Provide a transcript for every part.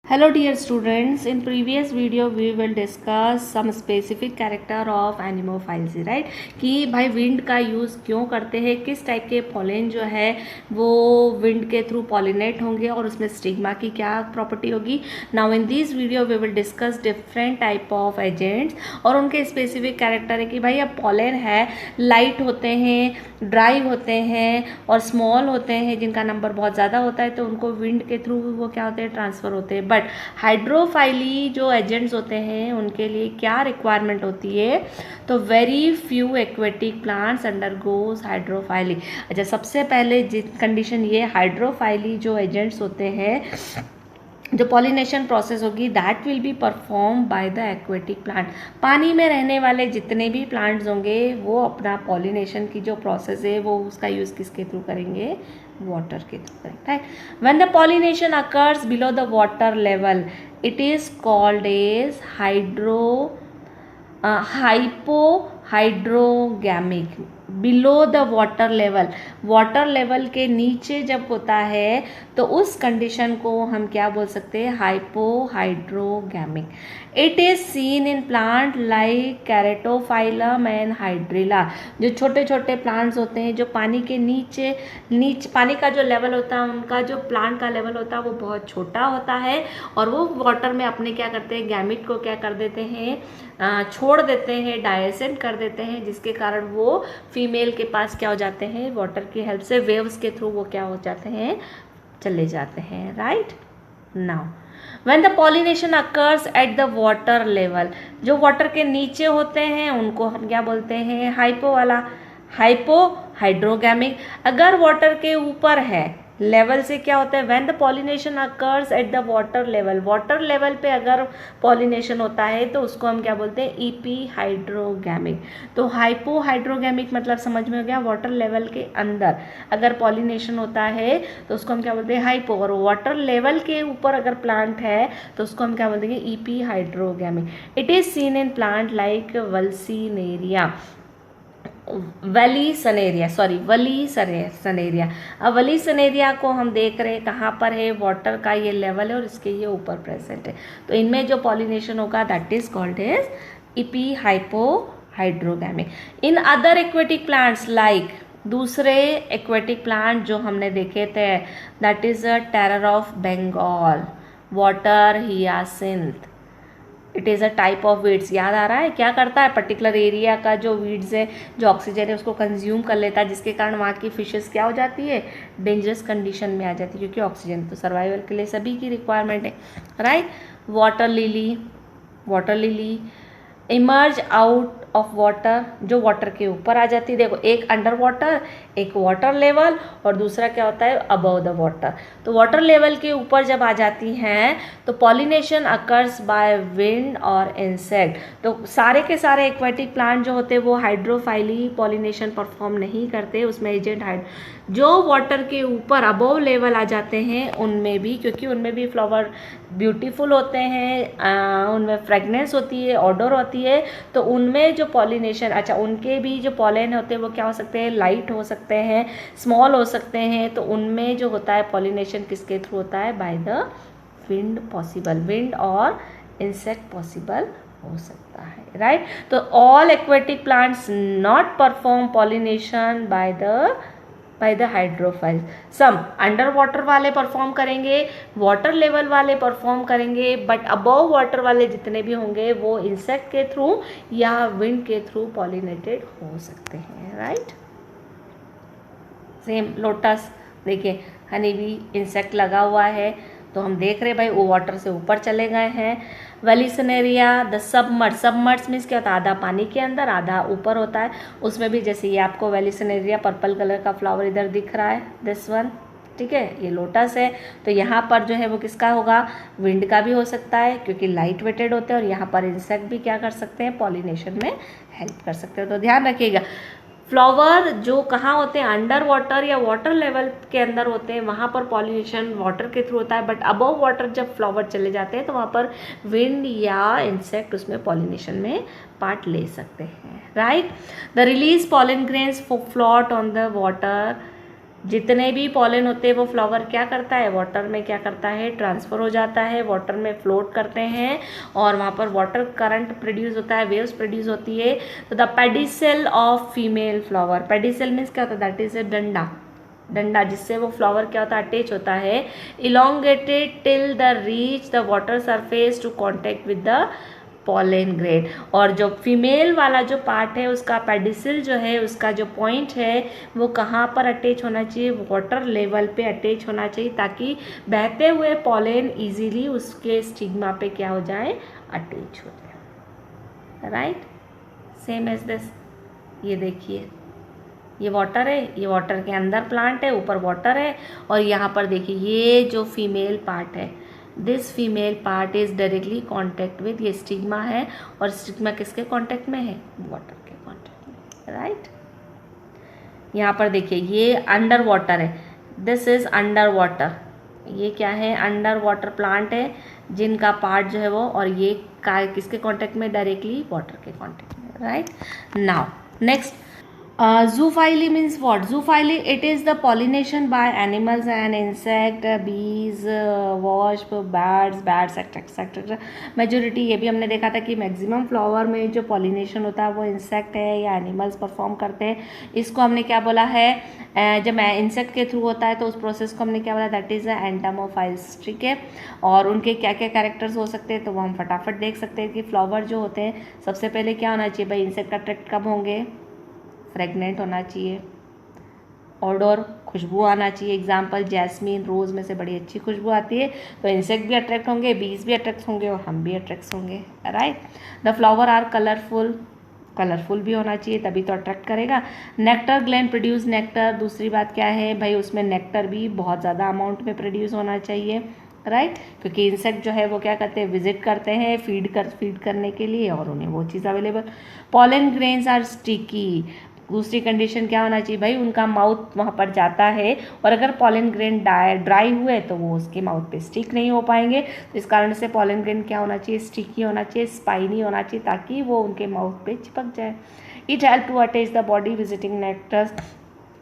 Hello dear students, in previous video we will discuss some specific character of anemophiles, right. कि भाई wind का use क्यों करते हैं, किस टाइप के पॉलन जो है वो विंड के थ्रू पॉलिनेट होंगे और उसमें स्टिग्मा की क्या प्रॉपर्टी होगी। Now in this video we will discuss different type of agents और उनके स्पेसिफिक कैरेक्टर है कि भाई अब पॉलन है, लाइट होते हैं, ड्राई होते हैं और स्मॉल होते हैं, जिनका नंबर बहुत ज़्यादा होता है तो उनको विंड के थ्रू वो क्या होते हैं, ट्रांसफ़र होते हैं। बट हाइड्रोफाइली जो एजेंट्स होते हैं उनके लिए क्या रिक्वायरमेंट होती है, तो very few aquatic plants undergoes hydrophily. अच्छा, सबसे पहले कंडीशन ये, हाइड्रोफाइली जो एजेंट्स होते हैं, जो पॉलिनेशन प्रोसेस होगी that will be perform by the aquatic plant. पानी में रहने वाले जितने भी प्लांट्स होंगे वो अपना पॉलिनेशन की जो प्रोसेस है वो उसका यूज़ किसके थ्रू करेंगे, वाटर के थ्रू करेंगे, right. When the pollination occurs below the water level it is called as hypohydrogamic. Below the water level के नीचे जब होता है तो उस कंडीशन को हम क्या बोल सकते हैं, hypohydrogamic. It is seen in plant like ceratophyllum and hydrilla. जो छोटे छोटे प्लांट्स होते हैं जो पानी के नीचे पानी का जो लेवल होता है, उनका जो प्लांट का लेवल होता है वो बहुत छोटा होता है और वो वाटर में अपने क्या करते हैं, गैमिट को क्या कर देते हैं, छोड़ देते हैं, डायसेंट कर देते हैं, जिसके कारण वो फीमेल के पास क्या हो जाते हैं, वाटर की हेल्प से वेव्स के थ्रू वो क्या हो जाते हैं, चले जाते हैं, right. Now when the pollination occurs at the water level, जो वाटर के नीचे होते हैं उनको हम क्या बोलते हैं, हाइपोहाइड्रोगैमिक। अगर वाटर के ऊपर है, लेवल से क्या होता है, when the pollination occurs at the water level पे अगर पॉलिनेशन होता है तो उसको हम क्या बोलते हैं, ईपी हाइड्रोगैमिक। तो हाइपोहाइड्रोगैमिक मतलब समझ में हो गया, वाटर लेवल के अंदर अगर पॉलिनेशन होता है तो उसको हम क्या बोलते हैं, हाइपो। और वाटर लेवल के ऊपर अगर प्लांट है तो उसको हम क्या बोलते हैं, epihydrogamic. It is seen in plant like vallisneria, vallisneria. अब वली सनेरिया को हम देख रहे हैं कहाँ पर है, वाटर का ये लेवल है और इसके ये ऊपर प्रेजेंट है, तो इनमें जो पॉलिनेशन होगा that is called as epi hypohydrogamic. In other aquatic plants like, दूसरे एक्वेटिक प्लांट जो हमने देखे थे that is a terror of Bengal, water hyacinth. It is a type of weeds. याद आ रहा है क्या करता है, पर्टिकुलर एरिया का जो वीड्स है, जो ऑक्सीजन है उसको कंज्यूम कर लेता है, जिसके कारण वहाँ की फिशेस क्या हो जाती है, डेंजरस कंडीशन में आ जाती है, क्योंकि ऑक्सीजन तो सर्वाइवल के लिए सभी की रिक्वायरमेंट है, right. Water lily emerge out of water, जो वाटर के ऊपर आ जाती है। देखो, एक अंडर वाटर, एक वाटर लेवल और दूसरा क्या होता है, अबव द वाटर। तो वाटर लेवल के ऊपर जब आ जाती हैं तो पॉलिनेशन अकर्स बाय विंड और इंसेक्ट। तो सारे के सारे एक्वेटिक प्लांट जो होते हैं वो हाइड्रोफाइली पॉलिनेशन परफॉर्म नहीं करते, उसमें एजेंट जो वाटर के ऊपर अबव लेवल आ जाते हैं उनमें भी, क्योंकि उनमें भी फ्लावर ब्यूटीफुल होते हैं, उनमें फ्रेगनेंस होती है, ऑडर होती है, तो उनमें जो पॉलिनेशन, अच्छा, उनके भी जो पॉलन होते हैं वो क्या हो सकते हैं, लाइट हो सकते हैं, स्मॉल हो सकते हैं, तो उनमें जो होता है पॉलिनेशन किसके थ्रू होता है, by the wind possible, wind और इंसेक्ट पॉसिबल हो सकता है, राइट। तो all aquatic plants not perform pollination by the hydrophile. Some under water वाले परफॉर्म करेंगे, वाटर लेवल वाले परफॉर्म करेंगे, बट अबव वाटर वाले जितने भी होंगे वो इंसेक्ट के थ्रू या विंड के थ्रू पॉलिनेटेड हो सकते हैं, राइट। सेम लोटस, देखिए हनी भी इंसेक्ट लगा हुआ है, तो हम देख रहे हैं भाई वो वाटर से ऊपर चले गए हैं। वेलिसनेरिया द सबमर्ज मीन्स क्या होता है, आधा पानी के अंदर आधा ऊपर होता है, उसमें भी जैसे ये आपको वेलिसनेरिया पर्पल कलर का फ्लावर इधर दिख रहा है, दिस वन, ठीक है, ये लोटस है। तो यहाँ पर जो है वो किसका होगा, विंड का भी हो सकता है, क्योंकि लाइट वेटेड होते हैं, और यहाँ पर इंसेक्ट भी क्या कर सकते हैं, पॉलिनेशन में हेल्प कर सकते हो। तो ध्यान रखिएगा, फ्लावर जो कहाँ होते हैं, अंडर वाटर या वाटर लेवल के अंदर होते हैं, वहाँ पर पॉलिनेशन वाटर के थ्रू होता है, बट अबव वाटर जब फ्लावर चले जाते हैं तो वहाँ पर विंड या इंसेक्ट उसमें पॉलिनेशन में पार्ट ले सकते हैं, right. The release pollen grains float on the water जितने भी पॉलन होते हैं वो फ्लावर क्या करता है, वाटर में क्या करता है, ट्रांसफ़र हो जाता है, वाटर में फ्लोट करते हैं और वहाँ पर वाटर करंट प्रोड्यूस होता है, वेव्स प्रोड्यूस होती है। तो the pedicel of female flower, pedicel means क्या होता है, दैट इज ए डंडा, डंडा जिससे वो फ्लावर क्या होता है, अटैच होता है, elongated till the reach the water surface to contact with the pollen grain. और जो फीमेल वाला जो पार्ट है उसका पेडिसल जो है, उसका जो पॉइंट है वो कहाँ पर अटैच होना चाहिए, वाटर लेवल पे अटैच होना चाहिए, ताकि बहते हुए पॉलन इजीली उसके स्टिग्मा पे क्या हो जाए, अटैच हो जाए। राइट, सेम एज दिस, ये देखिए ये वाटर है, ये वाटर के अंदर प्लांट है, ऊपर वाटर है, और यहाँ पर देखिए ये जो फीमेल पार्ट है, this female part is directly contact with, ये स्टिग्मा है, और स्टिग्मा किसके कॉन्टेक्ट में है, वाटर के कॉन्टेक्ट में। राइट, यहाँ पर देखिए ये अंडर वाटर है, दिस इज अंडर वाटर, ये क्या है, अंडर वाटर प्लांट है जिनका पार्ट जो है वो, और ये किसके कॉन्टेक्ट में, डायरेक्टली वाटर के कॉन्टेक्ट में। Right, now next, zoophily means what? Zoophily, it is the pollination by animals and insect, bees, wasp, bats etc. Majority ये भी हमने देखा था कि मैक्सिमम फ्लावर में जो पॉलिनेशन होता है वो इंसेक्ट है या एनिमल्स परफॉर्म करते हैं। इसको हमने क्या बोला है, जब इंसेक्ट के थ्रू होता है तो उस प्रोसेस को हमने क्या बोला, दैट इज़ एंटामोफाइल्स। ठीक है, और उनके क्या क्या कैरेक्टर्स हो सकते हैं तो वो हम फटाफट देख सकते हैं कि फ्लावर जो होते हैं, सबसे पहले क्या होना चाहिए भाई, इंसेक्ट अट्रैक्ट कब होंगे, फ्रेगनेंट होना चाहिए, ऑडोर खुशबू आना चाहिए, एग्जाम्पल जैस्मीन, रोज़ में से बड़ी अच्छी खुशबू आती है, तो इंसेक्ट भी अट्रैक्ट होंगे, बीज भी अट्रैक्ट होंगे और हम भी अट्रैक्ट होंगे। Right, the flower are colourful, colourful भी होना चाहिए तभी तो अट्रैक्ट करेगा। नेक्टर ग्लैंड प्रोड्यूस नेक्टर, दूसरी बात क्या है भाई, उसमें नेक्टर भी बहुत ज़्यादा अमाउंट में प्रोड्यूस होना चाहिए। राइट, क्योंकि इंसेक्ट जो है वो क्या करते हैं, विजिट करते हैं फीड करने के लिए, और उन्हें वो चीज़ available. Pollen grains are sticky, दूसरी कंडीशन क्या होना चाहिए भाई, उनका माउथ वहाँ पर जाता है, और अगर पॉलन ग्रेन ड्राई हुए तो वो उसके माउथ पे स्टिक नहीं हो पाएंगे, तो इस कारण से पॉलन ग्रेन क्या होना चाहिए, स्टिकी होना चाहिए, स्पाइनी होना चाहिए, ताकि वो उनके माउथ पे चिपक जाए। It help to attach the body visiting nectars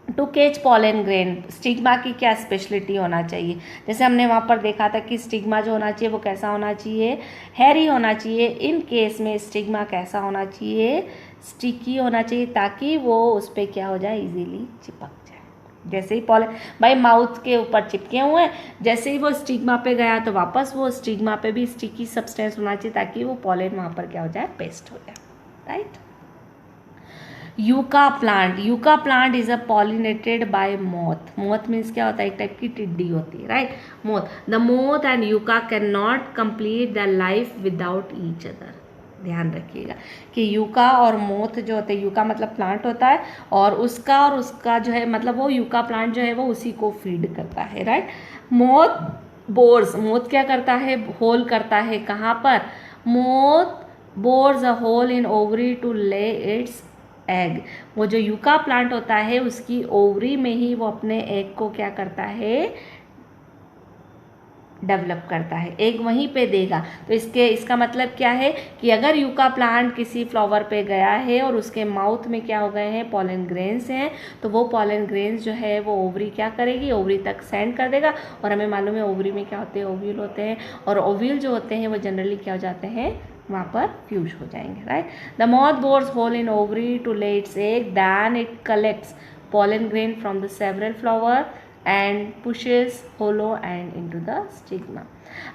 to catch pollen grain. Stigma की क्या स्पेशलिटी होना चाहिए, जैसे हमने वहाँ पर देखा था कि स्टिग्मा जो होना चाहिए वो कैसा होना चाहिए, हैरी होना चाहिए। इन केस में स्टिग्मा कैसा होना चाहिए, स्टिकी होना चाहिए, ताकि वो उस पर क्या हो जाए, इजीली चिपक जाए। जैसे ही पॉलन भाई माउथ के ऊपर चिपके हुए हैं, जैसे ही वो स्टिग्मा पे गया तो वापस वो स्टिग्मा पे भी स्टिकी सब्सटेंस होना चाहिए, ताकि वो पॉलन वहाँ पर क्या हो जाए, पेस्ट हो जाए। Right, yucca plant is a pollinated bye moth. Moth means क्या होता है, एक टाइप की टिड्डी होती है। Right, moth, the moth and yucca can not complete the life without each other. ध्यान रखिएगा कि यूका और मोथ जो होते हैं, यूका मतलब प्लांट होता है, और उसका जो है मतलब वो यूका प्लांट जो है वो उसी को फीड करता है। राइट, मोथ बोर्स, मोथ क्या करता है, होल करता है, कहाँ पर, moth bores a hole in ovary to lay its egg. वो जो यूका प्लांट होता है उसकी ओवरी में ही वो अपने एग को क्या करता है, डेवलप करता है, एग वहीं पे देगा। तो इसका मतलब क्या है कि अगर यूका प्लांट किसी फ्लावर पे गया है और उसके माउथ में क्या हो गए हैं, पॉलन ग्रेन्स हैं, तो वो पॉलन ग्रेन्स जो है वो ओवरी क्या करेगी, ओवरी तक सेंड कर देगा। और हमें मालूम है ओवरी में क्या होते हैं, ओव्यूल होते हैं, और ओव्यूल जो होते हैं वो जनरली क्या हो जाते हैं, वहाँ पर फ्यूज हो जाएंगे। Right, the moth bores hole in ovary to lay its egg, then it collects pollen grain from the several flower and pushes hollow and into the stigma.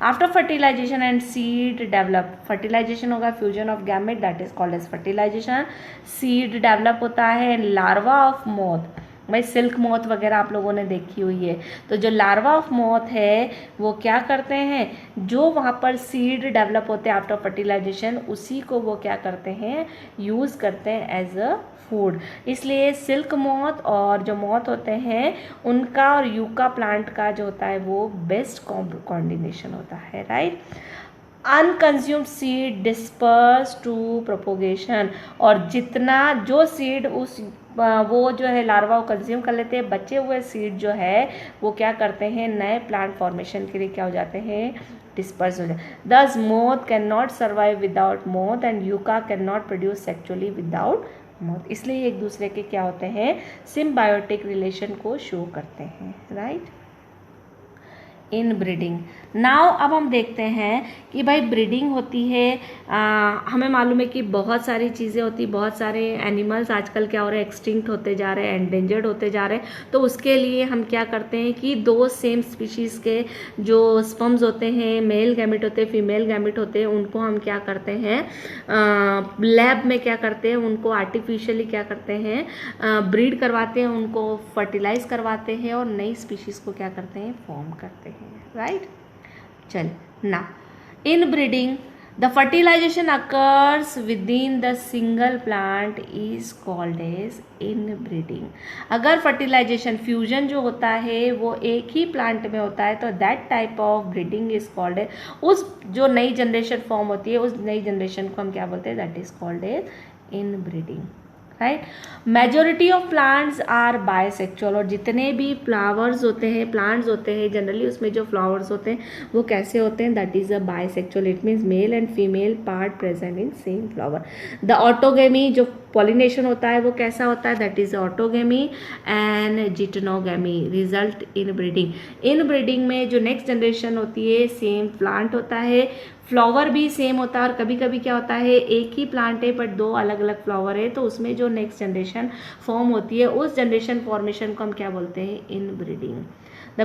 After fertilization and seed develop, fertilization होगा fusion of gamete, that is called as fertilization. seed develop होता है, larva of moth, भाई silk moth वगैरह आप लोगों ने देखी हुई है। तो जो लार्वा ऑफ मोथ है वो क्या करते हैं, जो वहाँ पर सीड डेवलप होते हैं आफ्टर फर्टिलाइजेशन, उसी को वो क्या करते हैं, यूज़ करते हैं एज अ फूड। इसलिए सिल्क मोथ और जो मोथ होते हैं उनका और यूका प्लांट का जो होता है वो बेस्ट कॉम्बिनेशन होता है। Right, unconsumed seed disperse to propagation, और जितना जो सीड उस वो जो है लार्वा को कंज्यूम कर लेते हैं, बचे हुए सीड जो है वो क्या करते हैं, नए प्लांट फॉर्मेशन के लिए क्या हो जाते हैं, डिस्पर्स हो जाते हैं। दस moth can not survive without moth and yucca can not produce sexually without मौत। इसलिए एक दूसरे के क्या होते हैं, सिम्बायोटिक रिलेशन को शो करते हैं, राइट। इन ब्रीडिंग, नाउ अब हम देखते हैं कि भाई ब्रीडिंग होती है, हमें मालूम है कि बहुत सारी चीज़ें होती, बहुत सारे एनिमल्स आजकल क्या हो रहे हैं, एक्सटिंक्ट होते जा रहे हैं, एंडेंजर्ड होते जा रहे हैं। तो उसके लिए हम क्या करते हैं कि दो सेम स्पीशीज़ के जो स्पर्म्स होते हैं, मेल गैमेट होते हैं, फीमेल गैमेट होते हैं, उनको हम क्या करते हैं, लैब में क्या करते हैं, उनको आर्टिफिशियली क्या करते हैं, ब्रीड करवाते हैं, उनको फर्टिलाइज करवाते हैं और नई स्पीशीज़ को क्या करते हैं, फॉर्म करते हैं, राइट। चल ना, inbreeding the fertilization occurs within the single plant is called as inbreeding. अगर फर्टिलाइजेशन फ्यूजन जो होता है वो एक ही प्लांट में होता है तो that type of breeding is called as, उस जो नई जनरेशन फॉर्म होती है उस नई जनरेशन को हम क्या बोलते हैं, that is called as inbreeding, right. Majority of plants are bisexual, और जितने भी फ्लावर्स होते हैं, प्लांट्स होते हैं, जनरली उसमें जो फ्लावर्स होते हैं वो कैसे होते हैं, that is a bisexual, it means male and female part present in same flower. The autogamy, जो पॉलिनेशन होता है वो कैसा होता है, that is autogamy and geitonogamy result in breeding. Inbreeding में जो नेक्स्ट जनरेशन होती है सेम प्लांट होता है, फ्लावर भी सेम होता है, और कभी कभी क्या होता है एक ही प्लांट है बट दो अलग अलग फ्लावर है, तो उसमें जो नेक्स्ट जनरेशन फॉर्म होती है उस जनरेशन फॉर्मेशन को हम क्या बोलते हैं, inbreeding. The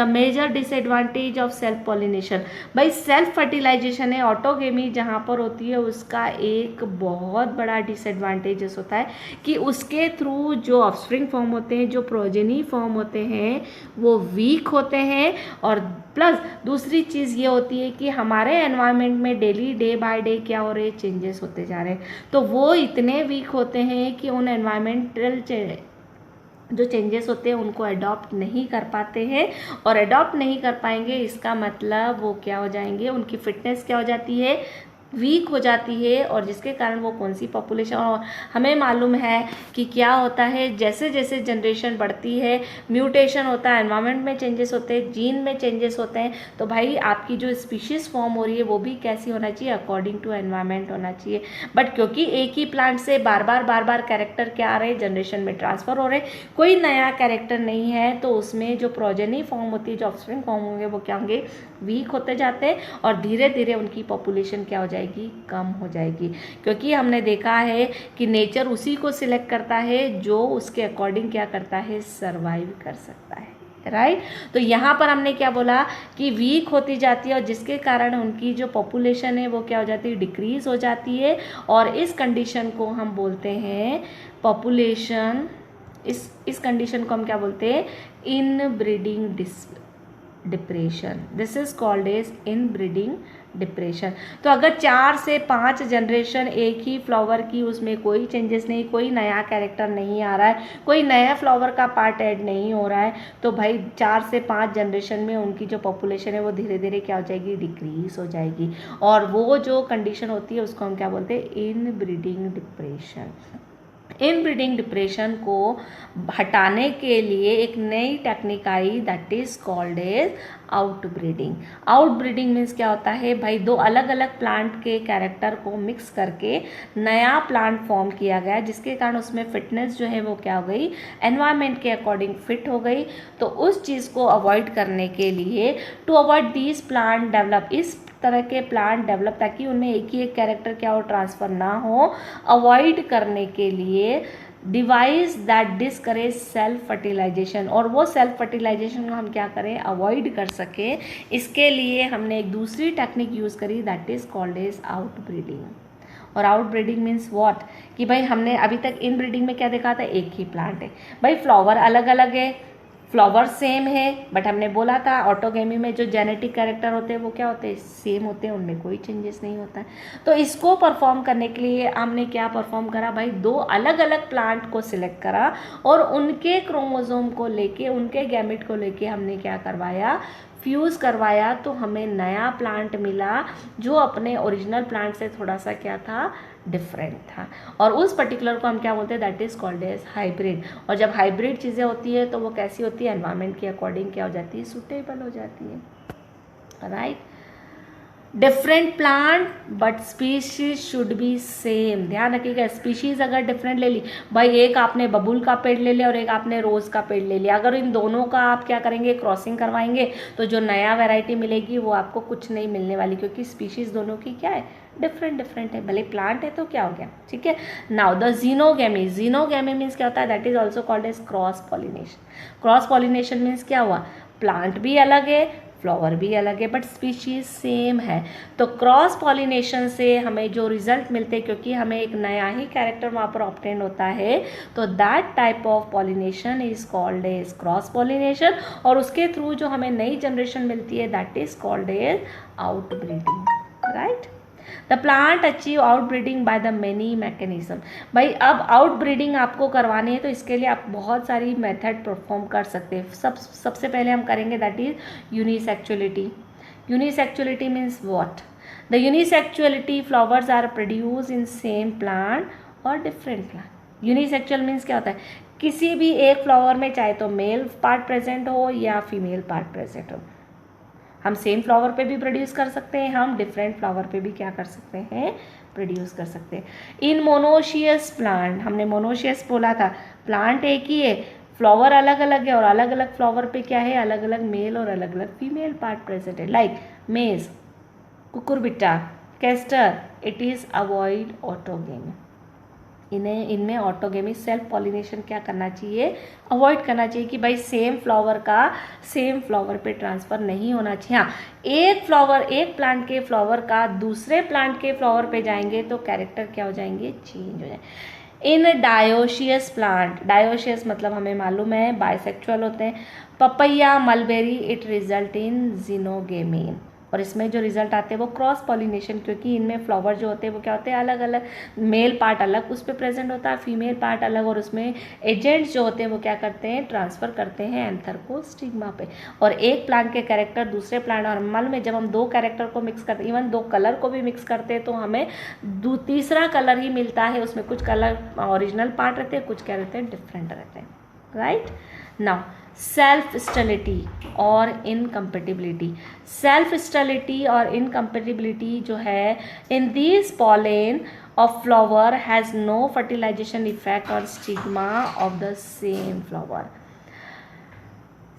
major disadvantage of self pollination, भाई सेल्फ फर्टिलाइजेशन है, ऑटोगेमी जहाँ पर होती है उसका एक बहुत बड़ा डिसएडवांटेजेस होता है कि उसके थ्रू जो ऑफस्प्रिंग फॉर्म होते हैं, जो प्रोजेनी फॉर्म होते हैं वो वीक होते हैं, और प्लस दूसरी चीज़ ये होती है कि हमारे एनवायरनमेंट में डेली डे बाय डे क्या हो रहे हैं, चेंजेस होते जा रहे हैं, तो वो इतने वीक होते हैं कि उन एनवायरमेंटल जो चेंजेस होते हैं उनको अडॉप्ट नहीं कर पाते हैं, और अडॉप्ट नहीं कर पाएंगे इसका मतलब वो क्या हो जाएंगे, उनकी फिटनेस क्या हो जाती है, वीक हो जाती है, और जिसके कारण वो कौन सी पॉपुलेशन, और हमें मालूम है कि क्या होता है जैसे जैसे जनरेशन बढ़ती है म्यूटेशन होता है, एनवायरनमेंट में चेंजेस होते हैं, जीन में चेंजेस होते हैं, तो भाई आपकी जो स्पीशीज़ फॉर्म हो रही है वो भी कैसी होना चाहिए, अकॉर्डिंग टू एनवायरनमेंट होना चाहिए। बट क्योंकि एक ही प्लांट से बार बार कैरेक्टर क्या आ रहे हैं, जनरेशन में ट्रांसफ़र हो रहे, कोई नया कैरेक्टर नहीं है, तो उसमें जो प्रोजेनी फॉर्म होती है, जो ऑफस्प्रिंग फॉर्म होंगे वो क्या होंगे, वीक होते जाते हैं, और धीरे धीरे उनकी पॉपुलेशन क्या हो जाएगी, कम हो जाएगी। क्योंकि हमने देखा है कि नेचर उसी को सिलेक्ट करता है जो उसके अकॉर्डिंग क्या करता है, सरवाइव कर सकता है, राइट। तो यहाँ पर हमने क्या बोला कि वीक होती जाती है, और जिसके कारण उनकी जो पॉपुलेशन है वो क्या हो जाती है, डिक्रीज हो जाती है, और इस कंडीशन को हम बोलते हैं पॉपुलेशन, इस कंडीशन को हम क्या बोलते हैं, inbreeding depression. This is called as inbreeding depression. तो अगर 4 से 5 जनरेशन एक ही फ्लावर की, उसमें कोई चेंजेस नहीं, कोई नया कैरेक्टर नहीं आ रहा है, कोई नया फ्लावर का पार्ट ऐड नहीं हो रहा है, तो भाई 4 से 5 जनरेशन में उनकी जो पॉपुलेशन है वो धीरे धीरे क्या हो जाएगी, डिक्रीज हो जाएगी, और वो जो कंडीशन होती है उसको हम क्या बोलते हैं, inbreeding depression. Inbreeding depression को हटाने के लिए एक नई टेक्निक आई, that is called as outbreeding. Outbreeding means क्या होता है, भाई दो अलग अलग प्लांट के कैरेक्टर को मिक्स करके नया प्लांट फॉर्म किया गया, जिसके कारण उसमें फिटनेस जो है वो क्या हो गई, एनवायरनमेंट के अकॉर्डिंग फिट हो गई। तो उस चीज़ को अवॉइड करने के लिए, to avoid this plant develop, इस तरह के प्लांट डेवलप, ताकि उनमें एक ही एक कैरेक्टर क्या हो, ट्रांसफर ना हो, अवॉइड करने के लिए device that discourage self fertilization, और वो सेल्फ फर्टिलाइजेशन को हम क्या करें, अवॉइड कर सकें, इसके लिए हमने एक दूसरी टेक्निक यूज़ करी, that is called as outbreeding. और आउट ब्रीडिंग मीन्स व्हाट, कि भाई हमने अभी तक इन ब्रीडिंग में क्या देखा था, एक ही प्लांट है, भाई फ्लावर अलग अलग है, फ्लावर सेम है, बट हमने बोला था ऑटोगेमी में जो जेनेटिक कैरेक्टर होते हैं वो क्या होते हैं, सेम होते हैं, उनमें कोई चेंजेस नहीं होता है। तो इसको परफॉर्म करने के लिए हमने क्या परफॉर्म करा, भाई दो अलग अलग प्लांट को सिलेक्ट करा, और उनके क्रोमोसोम को लेके, उनके गैमेट को लेके हमने क्या करवाया, फ्यूज़ करवाया, तो हमें नया प्लांट मिला जो अपने ओरिजिनल प्लांट से थोड़ा सा क्या था, डिफरेंट था, और उस पर्टिकुलर को हम क्या बोलते हैं, that is called as hybrid. और जब हाइब्रिड चीज़ें होती है तो वो कैसी होती है, एनवायरनमेंट के अकॉर्डिंग क्या हो जाती है, सूटेबल हो जाती है, right. Different plant but species should be same. ध्यान रखिएगा, स्पीशीज अगर डिफरेंट ले ली, भाई एक आपने बबूल का पेड़ ले लिया और एक आपने रोज का पेड़ ले लिया, अगर इन दोनों का आप क्या करेंगे, क्रॉसिंग करवाएंगे, तो जो नया वैरायटी मिलेगी वो आपको कुछ नहीं मिलने वाली, क्योंकि स्पीशीज दोनों की क्या है, डिफरेंट डिफरेंट है। भले प्लांट है तो क्या हो गया, ठीक है। Now the xenogamy, xenogamy means क्या होता है, that is also called as cross pollination. Cross pollination means क्या हुआ, प्लांट भी अलग है, फ्लावर भी अलग है, बट स्पीशीज सेम है। तो क्रॉस पॉलिनेशन से हमें जो रिजल्ट मिलते हैं, क्योंकि हमें एक नया ही कैरेक्टर वहाँ पर ऑब्टेन होता है, तो that type of pollination is called as cross pollination. और उसके थ्रू जो हमें नई जनरेशन मिलती है, that is called as outbreeding, right. The plant achieve outbreeding by the many mechanism. भाई अब आउटब्रीडिंग आपको करवानी है तो इसके लिए आप बहुत सारी मेथड परफॉर्म कर सकते हैं। सबसे पहले हम करेंगे that is unisexuality. Unisexuality means what, the unisexuality flowers are produce in same plant और डिफरेंट प्लांट। यूनिसेक्चुअल मीन्स क्या होता है, किसी भी एक फ्लावर में चाहे तो मेल पार्ट प्रेजेंट हो या फीमेल पार्ट प्रेजेंट हो। हम सेम फ्लावर पे भी प्रोड्यूस कर सकते हैं, हम डिफरेंट फ्लावर पे भी क्या कर सकते हैं, प्रोड्यूस कर सकते हैं। इन मोनोशियस प्लांट, हमने मोनोशियस बोला था, प्लांट एक ही है, फ्लावर अलग अलग है, और अलग अलग फ्लावर पे क्या है, अलग अलग मेल और अलग अलग फीमेल पार्ट प्रेजेंट है। लाइक मेज, Cucurbita, castor, it is avoid autogamy. इनमें ऑटोगेमी, सेल्फ पॉलिनेशन क्या करना चाहिए, अवॉइड करना चाहिए, कि भाई सेम फ्लावर का सेम फ्लावर पे ट्रांसफ़र नहीं होना चाहिए। हाँ, एक प्लांट के फ्लावर का दूसरे प्लांट के फ्लावर पे जाएंगे तो कैरेक्टर क्या हो जाएंगे, चेंज हो जाए। इन डायोशियस प्लांट, डायोशियस मतलब हमें मालूम है बाइसेक्चुअल होते हैं, papaya, mulberry, it result in xenogamy. और इसमें जो रिजल्ट आते हैं वो क्रॉस पॉलिनेशन, क्योंकि इनमें फ्लावर जो होते हैं वो क्या होते हैं, अलग अलग, मेल पार्ट अलग उस पर प्रेजेंट होता है, फीमेल पार्ट अलग, और उसमें एजेंट्स जो होते हैं वो क्या करते हैं, ट्रांसफ़र करते हैं एंथर को स्टिग्मा पे। और एक प्लांट के कैरेक्टर दूसरे प्लांट, और मालूम है जब हम दो कैरेक्टर को मिक्स करते हैं, इवन दो कलर को भी मिक्स करते हैं, तो हमें तीसरा कलर ही मिलता है। उसमें कुछ कलर ओरिजिनल पार्ट रहते हैं, कुछ क्या रहते हैं, डिफरेंट रहते हैं, राइट। नाउ सेल्फ स्टेरिलिटी और इनकम्पेटिबिलिटी। सेल्फ स्टेरिलिटी और इनकम्पेटिबिलिटी जो है, in this pollen of flower has no fertilization effect on stigma of the same flower.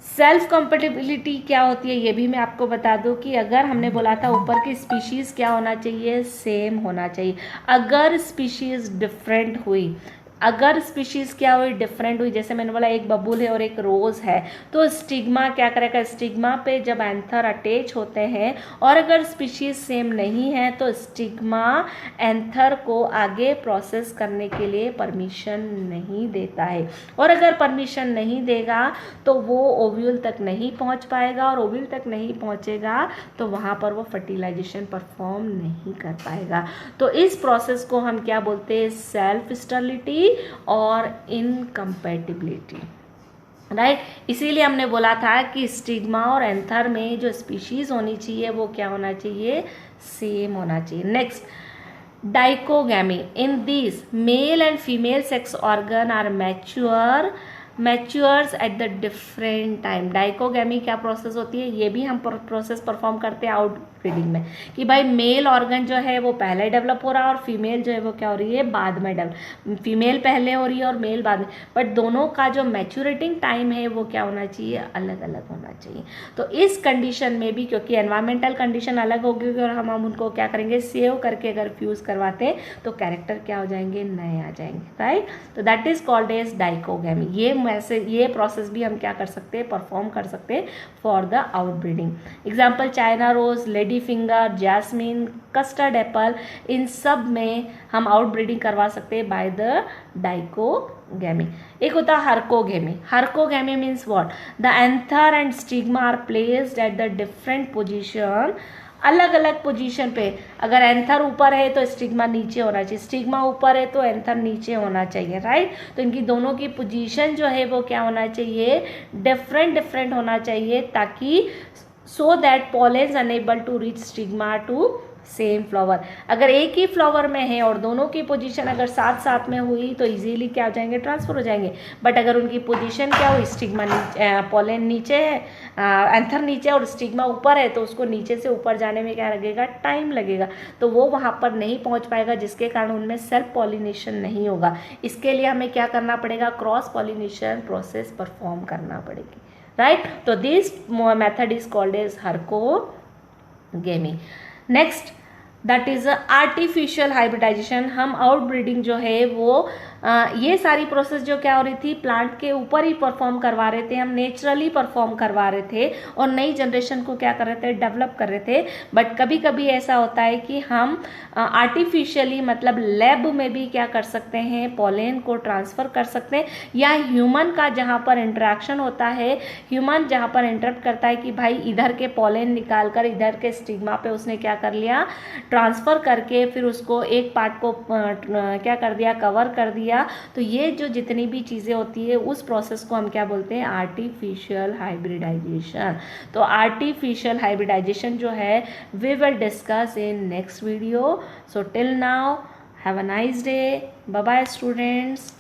Self compatibility क्या होती है ये भी मैं आपको बता दूं, कि अगर हमने बोला था ऊपर की स्पीशीज़ क्या होना चाहिए, सेम होना चाहिए। अगर स्पीशीज़ डिफरेंट हुई, अगर स्पीशीज़ क्या हुई, डिफरेंट हुई, जैसे मैंने बोला एक बबूल है और एक रोज़ है, तो स्टिग्मा क्या करेगा, स्टिग्मा पे जब एंथर अटैच होते हैं, और अगर स्पीशीज़ सेम नहीं है तो स्टिग्मा एंथर को आगे प्रोसेस करने के लिए परमिशन नहीं देता है। और अगर परमिशन नहीं देगा तो वो ओव्यूल तक नहीं पहुंच पाएगा, और ओव्यूल तक नहीं पहुंचेगा तो वहाँ पर वो फर्टिलाइजेशन परफॉर्म नहीं कर पाएगा। तो इस प्रोसेस को हम क्या बोलते हैं, सेल्फ स्टेरिलिटी और इनकम्पेटिबिलिटी, राइट। इसीलिए हमने बोला था कि स्टिग्मा और एंथर में जो स्पीशीज होनी चाहिए वो क्या होना चाहिए, सेम होना चाहिए। Next, dichogamy. In this male and female sex organ are matures at the different time. Dichogamy क्या प्रोसेस होती है, ये भी हम प्रोसेस परफॉर्म करते हैं आउट ब्रीडिंग में, कि भाई मेल ऑर्गन जो है वो पहले डेवलप हो रहा है और फीमेल जो है वो क्या हो रही है, बाद में डेवलप, फीमेल पहले हो रही है और मेल बाद में, बट दोनों का जो मैच्योरेटिंग टाइम है वो क्या होना चाहिए, अलग अलग होना चाहिए। तो इस कंडीशन में भी, क्योंकि एनवायरमेंटल कंडीशन अलग होगी और हम उनको क्या करेंगे, सेव करके अगर फ्यूज़ करवाते हैं तो कैरेक्टर क्या हो जाएंगे, नए आ जाएंगे, राइट। तो that is called as dichogamy. ये प्रोसेस भी हम क्या कर सकते हैं, परफॉर्म कर सकते हैं for the outbreeding. Example China rose, lady finger, jasmine, custard apple, इन सब में हम आउटब्रीडिंग करवा सकते हैं बाय द डाइकोगैमी। एक होता है herkogamy. Herkogamy means what, the anther and stigma are placed at the different position, अलग अलग पोजीशन पे। अगर एंथर ऊपर है तो स्टिग्मा नीचे होना चाहिए, स्टिग्मा ऊपर है तो एंथर नीचे होना चाहिए, राइट। तो इनकी दोनों की पोजीशन जो है वो क्या होना चाहिए, डिफरेंट होना चाहिए, ताकि so that pollens unable to reach stigma to same flower. अगर एक ही फ्लावर में है और दोनों की पोजीशन अगर साथ साथ में हुई तो इजीली क्या हो जाएंगे, ट्रांसफर हो जाएंगे। बट अगर उनकी पोजीशन क्या हो, स्टिग्मा नीचे, पोलन नीचे है, एंथर नीचे और स्टिग्मा ऊपर है, तो उसको नीचे से ऊपर जाने में क्या लगेगा, टाइम लगेगा, तो वो वहाँ पर नहीं पहुँच पाएगा, जिसके कारण उनमें सेल्फ पॉलिनेशन नहीं होगा। इसके लिए हमें क्या करना पड़ेगा, क्रॉस पॉलिनेशन प्रोसेस परफॉर्म करना पड़ेगी, राइट। तो this method is called as herkogamy. Next that is artificial hybridisation. हम आउटब्रीडिंग जो है वो ये सारी प्रोसेस जो क्या हो रही थी, प्लांट के ऊपर ही परफॉर्म करवा रहे थे, हम नेचुरली परफॉर्म करवा रहे थे और नई जनरेशन को क्या कर रहे थे, डेवलप कर रहे थे। बट कभी कभी ऐसा होता है कि हम आर्टिफिशियली मतलब लैब में भी क्या कर सकते हैं, पॉलन को ट्रांसफ़र कर सकते हैं, या ह्यूमन का जहाँ पर इंटरेक्शन होता है, ह्यूमन जहाँ पर इंटरप्ट करता है कि भाई इधर के पॉलन निकाल कर इधर के स्टिग्मा पे उसने क्या कर लिया, ट्रांसफ़र करके फिर उसको एक पार्ट को क्या कर दिया, कवर कर दिया। तो ये जो जितनी भी चीज़ें होती है उस प्रोसेस को हम क्या बोलते हैं, आर्टिफिशियल हाइब्रिडाइजेशन। तो आर्टिफिशियल हाइब्रिडाइजेशन जो है we will discuss in next video. So till now have a nice day, bye bye students.